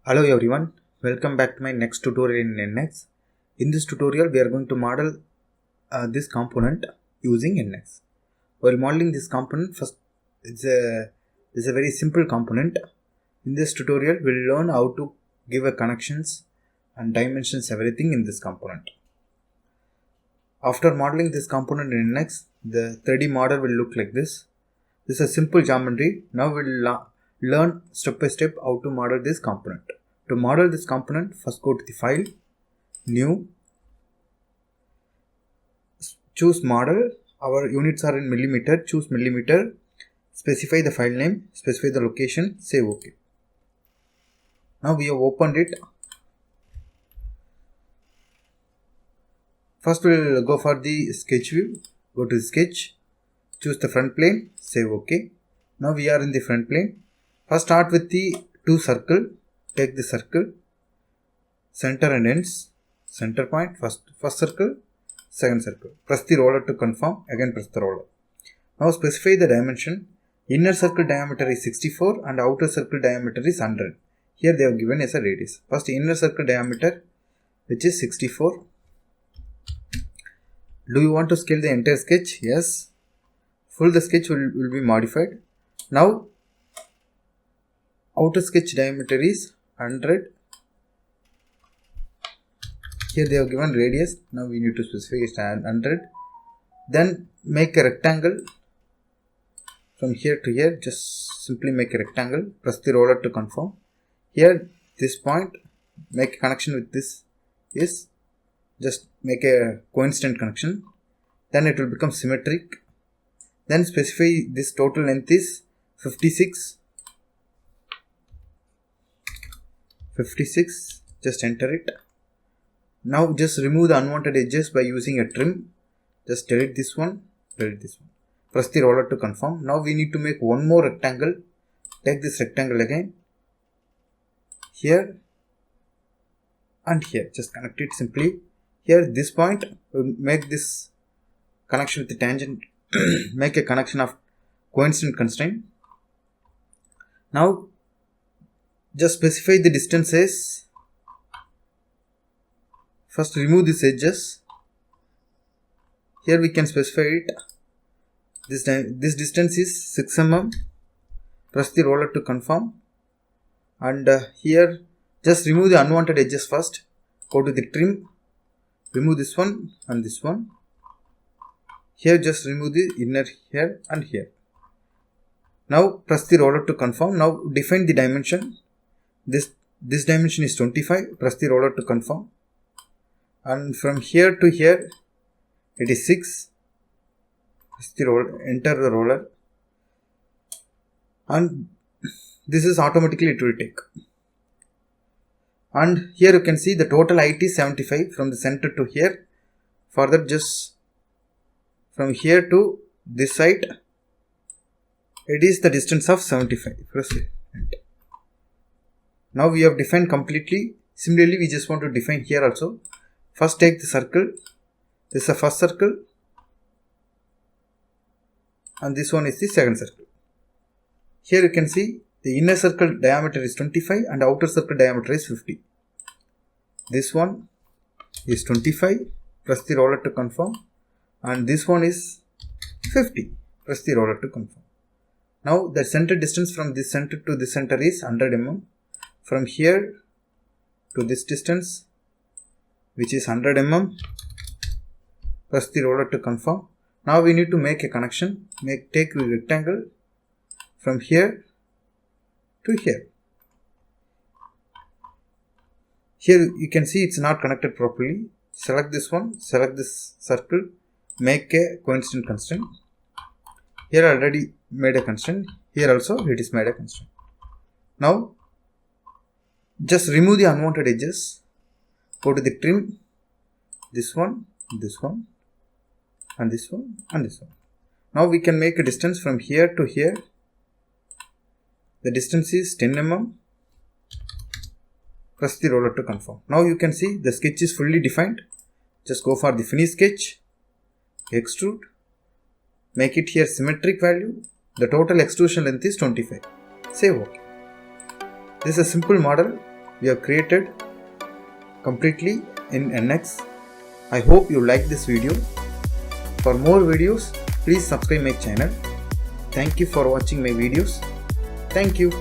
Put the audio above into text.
Hello everyone, welcome back to my next tutorial in NX. In this tutorial we are going to model this component using NX. While modeling this component, first it's a very simple component. In this tutorial we will learn how to give a connections and dimensions, everything in this component. After modeling this component in NX, the 3D model will look like this. This is a simple geometry. Now we will learn step by step how to model this component. To model this component, first go to the file, new, choose model. Our units are in millimeter, choose millimeter, specify the file name, specify the location, save OK. Now we have opened it. First we will go for the sketch view, go to sketch, choose the front plane, save OK. Now we are in the front plane. First start with the two circle. Take the circle, center and ends, center point, first circle, second circle. Press the roller to confirm, again press the roller. Now specify the dimension. Inner circle diameter is 64 and outer circle diameter is 100. Here they have given as a radius. First inner circle diameter, which is 64. Do you want to scale the entire sketch? Yes. Full the sketch will be modified. Now outer sketch diameter is 100. Here they have given radius. Now we need to specify it 100. Then make a rectangle from here to here. Just simply make a rectangle. Press the roller to confirm. Here this point, make a connection with this is just make a coincident connection. Then it will become symmetric. Then specify this total length is 56. Just enter it. Now just remove the unwanted edges by using a trim. Just delete this one, delete this one. Press the roller to confirm. Now we need to make one more rectangle. Take this rectangle again, here and here. Just connect it simply. Here this point, we'll make this connection with the tangent. Make a connection of coincident constraint. Now just specify the distances. First remove these edges. Here we can specify it. This distance is 6 mm. Press the roller to confirm. And here just remove the unwanted edges first. Go to the trim. Remove this one and this one. Here just remove the inner here and here. Now press the roller to confirm. Now define the dimension. This dimension is 25. Press the roller to confirm. And from here to here, it is 6. Press the roller, enter the roller. And this is automatically it will take. And here you can see the total height is 75 from the center to here. Further just from here to this side, it is the distance of 75. Press it. Now we have defined completely. Similarly, we just want to define here also. First take the circle. This is the first circle. And this one is the second circle. Here you can see the inner circle diameter is 25 and outer circle diameter is 50. This one is 25. Press the roller to confirm. And this one is 50. Press the roller to confirm. Now the center distance from this center to this center is 100 mm. From here to this distance, which is 100 mm, press the roller to confirm. Now we need to make a connection. Take the rectangle from here to here. Here you can see it's not connected properly. Select this one, select this circle, make a coincident constraint. Here I already made a constraint. Here also it is made a constraint. Now just remove the unwanted edges. Go to the trim. This one, and this one, and this one. Now we can make a distance from here to here. The distance is 10 mm. Press the roller to confirm. Now you can see the sketch is fully defined. Just go for the finish sketch. Extrude. Make it here symmetric value. The total extrusion length is 25. Save OK. This is a simple model. we have created completely in NX. I hope you like this video. For more videos, please subscribe my channel. Thank you for watching my videos. Thank you.